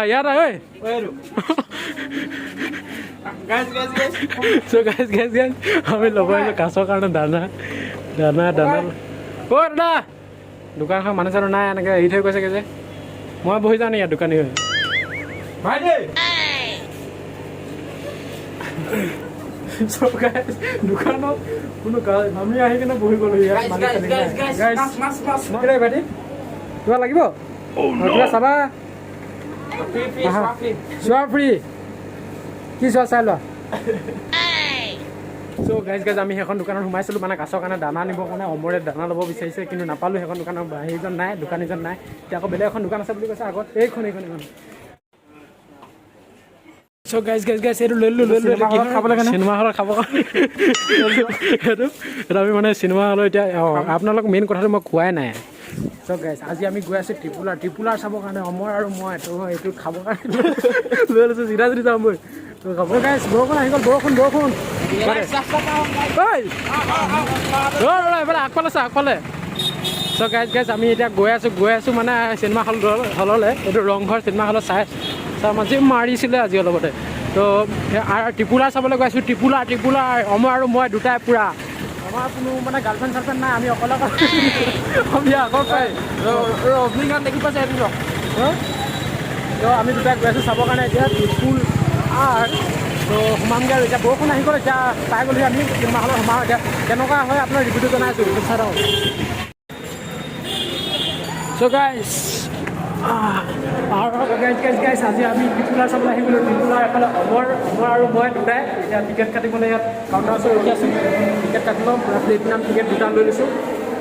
ইয়াত ঐ আমি ল'ব আহিছোঁ কাছৰ কাৰণে দানা অ' দাদা দোকানখন মানুহ চানুহ নাই এনেকৈ এৰি থৈ গৈছেগৈ যে মই বহি যাওঁ নি ইয়াত দোকানী হৈ দোকানত কোনো আমি আহি কিনে বহি গ'লো ইয়াত ভাইটি কিবা লাগিব কিবা চাবা চোৱা ফ্ৰী কি চোৱা চাই লোৱা চ' গাইজ আমি সেইখন দোকানত সোমাইছিলোঁ মানে কাছৰ কাৰণে দানা নিবৰ কাৰণে অমৰে দানা ল'ব বিচাৰিছে কিন্তু নাপালোঁ সেইখন দোকানৰ সেইজন নাই দোকানীজন নাই এতিয়া আকৌ বেলেগ এখন দোকান আছে বুলি কৈছে আগত এইখন চ' গাইজ এইটো লৈ খাবলৈ কাৰণে চিনেমা হলত খাবৰ কাৰণে সেইটো আমি মানে চিনেমা হলত এতিয়া আপোনালোক মেইন কথাটো মই কোৱাই নাই চ' গাইজ আজি আমি গৈ আছোঁ ট্ৰিপুলাৰ চাবৰ কাৰণে অমৰ আৰু মই এইটো খাবৰ কাৰণে লৈ লৈছোঁ চিধা চিধি যাম মই খাব গাইজ বৰষুণ আহি গ'ল বৰষুণ এইফালে আগফালে চ' গাইজ আমি এতিয়া গৈ আছোঁ মানে চিনেমা হললৈ এইটো ৰংঘৰ চিনেমা হলত চাই মাজে মাৰিছিলে আজি অলপতে তো ট্ৰিপুলাৰ চাবলৈ গৈ আছোঁ ট্ৰিপুলাৰ অমৰ আৰু মই দুটাই পূৰা আমাৰ কোনো মানে গাৰ্লফ্ৰেণ্ড চাৰ্লফ্ৰেণ্ড নাই আমি অকলে আমি আগৰ পাই অগ্নিগান দেখি পাইছে এইটো তো আমি দুটাই গৈ আছোঁ চাবৰ কাৰণে এতিয়া ট্ৰিপুলাৰ তো সোমামগৈ আৰু এতিয়া বৰষুণ আহি গ'ল এতিয়া পাই গ'লে আমি চিনেমা হলত সোমাওঁ এতিয়া কেনেকুৱা হয় আপোনাৰ ৰিভিউটো জনাই আছোঁ চাই থাকক চ' গাইজ গাইজ আজি আমি ট্ৰিপুলাৰ চাবলৈ আহি গ'লোঁ ট্ৰিপুলাৰ এফালে অমৰ আৰু মই দুটাই এতিয়া টিকেট কাটিবলৈ ইয়াত কাউণ্টাৰ ওচৰত ৰখি আছোঁ টিকেট কাটি লওঁ পূৰা প্লেটিনাম টিকেট দুটা লৈ লৈছোঁ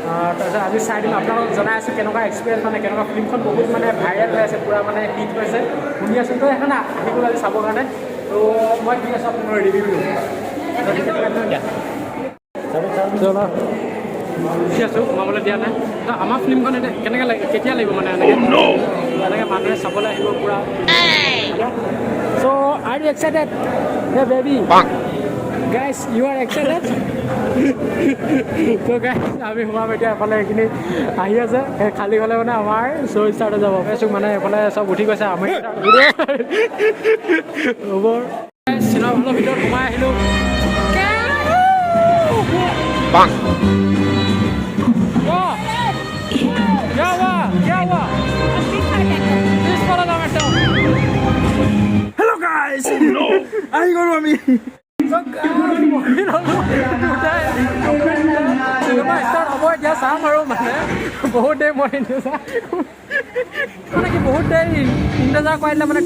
তাৰপিছত আজি চাই দিম আপোনালোকক জনাই আছোঁ কেনেকুৱা এক্সপিৰিয়েঞ্চ মানে কেনেকুৱা ফিল্মখন বহুত মানে ভাইৰেল হৈ আছে পূৰা মানে হিট হৈছে শুনি আছোঁ তো সেইকাৰণে আহি গ'লোঁ আজি চাবৰ কাৰণে তো মই দি আছোঁ আপোনাৰ ৰিভিউটো ঠিক আছোঁ সোমাবলৈ দিয়া নাই আমাৰ ফিল্মখন এতিয়া কেনেকৈ লাগে কেতিয়া লাগিব মানে এনেকৈ মানুহে চাবলৈ আহিব পূৰা so' are you excited hey baby guys you are excited ত' গাইজ আমি সোমাম এতিয়া এফালে এইখিনি আহি আছে খালী হ'লে মানে আমাৰ শ্ব' ষ্টাৰ্ট হৈ যাব পাইছোঁ মানে এইফালে চব উঠি গৈছে আমি হ'ব চিনেমা হলৰ ভিতৰত সোমাই আহিলোঁ Hello guys! আহি গ'লো আমি হ'ব এতিয়া চাম আৰু মানে বহুত দেৰি মই মানে কি বহুত দেৰি ইণ্টাৰজাৰ কৰিলে মানে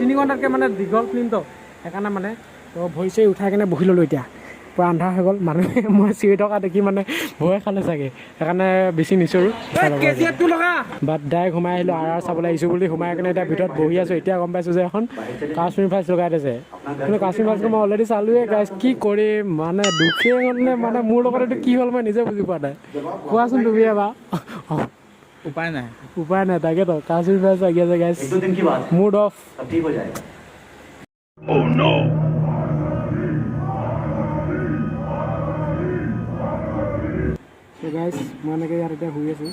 তিনি ঘণ্টাতকৈ মানে দীঘল ফিল্মটো সেইকাৰণে মানে তো ভৰি চৰি উঠাই কিনে বহি ল'লোঁ এতিয়া পূৰা আন্ধাৰ হৈ গ'ল মানুহে মই চিঞৰি থকা দেখি মানে ভয়ে খালে চাগে সেইকাৰণে বেছি নিচিৰোঁ বাট ডাইৰেক্ট সোমাই আহিলোঁ আৰ চাবলৈ আহিছোঁ বুলি সোমাই কিনে এতিয়া ভিতৰত বহি আছোঁ এতিয়া গম পাইছোঁ যে এখন কাশ্মীৰ ফাইলছ লগাই দিছে কিন্তু কাশ্মীৰ ফাইলছটো মই অলৰেডি চালোঁৱে গাইজ কি কৰিম মানে দুখেই হ'লনে মানে মোৰ লগত এইটো কি হ'ল মই নিজে বুজি পোৱা নাই কোৱাচোন তুমি এবাৰ উপায় নাই তাকেতো কাশ্মীৰ ফাইলছ লাগি আছে গাইজ মুড অফ গাইজ মই এনেকৈ ইয়াত এতিয়া শুই আছোঁ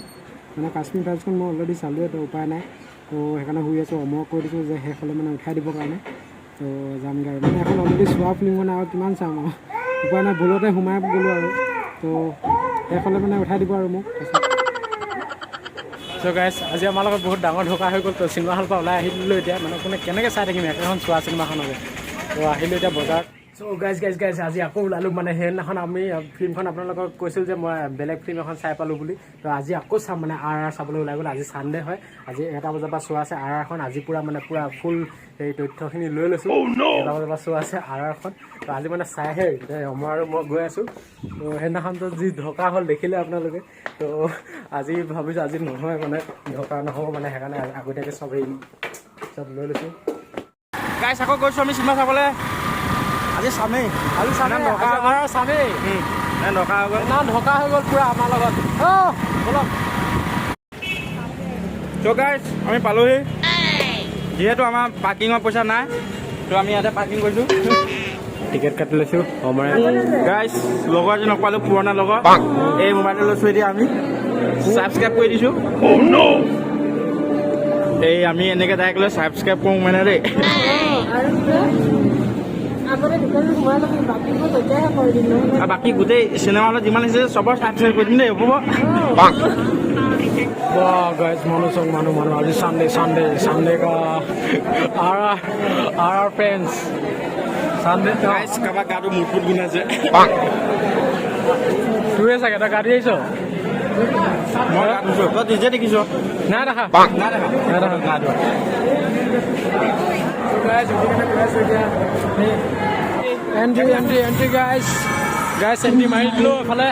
মানে কাশ্মীৰ ফাইলছখন মই অলৰেডি চালোঁৱে তো উপায় নাই তো সেইকাৰণে শুই আছোঁ মই কৈ দিছোঁ যে শেষ হ'লে মানে উঠাই দিবৰ কাৰণে তো যামগৈ আৰু মানে এখন অলৰেডি চোৱা ফিল্ম মানে আৰু কিমান চাম আৰু উপায় নাই ভুলতে সোমাই গ'লোঁ আৰু তো শেষ হ'লে মানে উঠাই দিব আৰু মোক চ' গাইজ আজি আমাৰ লগত বহুত ডাঙৰ ঢকা হৈ গ'ল তো চিনেমা হলৰ পৰা ওলাই আহিলোঁ এতিয়া মানে কোনে কেনেকৈ চাই থাকিম একেখন চোৱা চিনেমাখনকে তো আহিলোঁ এতিয়া বজাৰত চ' গাইজ আজি আকৌ ওলালোঁ মানে সেইদিনাখন আমি ফিল্মখন আপোনালোকক কৈছিলোঁ যে মই বেলেগ ফিল্ম এখন চাই পালোঁ বুলি তো আজি আকৌ চাম মানে আৰ চাবলৈ ওলাই গ'ল আজি ছানডে হয় আজি 1টা বজাৰ পৰা শ্ব' আছে আৰখন আজি পূৰা মানে পূৰা ফুল এই তথ্যখিনি লৈ লৈছোঁ 1টা বজাৰ পৰা শ্ব' আছে আৰখন তো আজি মানে চাইহে মই আৰু মই গৈ আছোঁ তো সেইদিনাখনতো যি ঢকা হ'ল দেখিলে আপোনালোকে তো আজি ভাবিছোঁ আজি নহয় মানে ঢকা নহ'ব মানে সেইকাৰণে আগতীয়াকৈ চব লৈ লৈছোঁ গাইজ আকৌ গৈছোঁ আমি চিনেমা চাবলৈ আজি চামেই ঢকা হৈ গ'ল পূৰা আমাৰ লগত বলক চ' গাইজ আমি পালোহি যিহেতু আমাৰ পাৰ্কিঙৰ পইচা নাই তো আমি ইয়াতে পাৰ্কিং কৰিছোঁ টিকেট কাটি লৈছোঁ গাইজ লগৰ আজি নাপালোঁ পুৰণা লগৰ এই মোবাইলটো লৈছোঁ এতিয়া আমি ছাবস্ক্ৰাইব কৰি দিছোঁ এই আমি এনেকৈ ডাইৰেক্ট লৈ ছাবস্ক্ৰাইব কৰোঁ মানে দেই। আৰু বাকী গোটেই চিনেমা হলত যিমান আহিছে চবৰ ছাবস্ক্ৰাইব কৰি দিম দেই, হ'ব? वाह गाइस मानो संग मानो आज संडे का आर फ्रेंड्स संडे গাইছ কাৰোবাৰ গাটো মুটকুট গুনাইছে। তুই চাগে এটা গাড়ী আহিছ মই গাটো ধুইছোঁ, তই নিজে দেখিছ? নাই দেখা নাই দেখা গা ধোৱা। এন্ট্ৰি গাইছ এন্ট্ৰি মাৰি দিলো এফালে।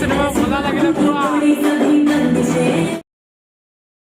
চিনেমা মজা লাগিলে পুৰা।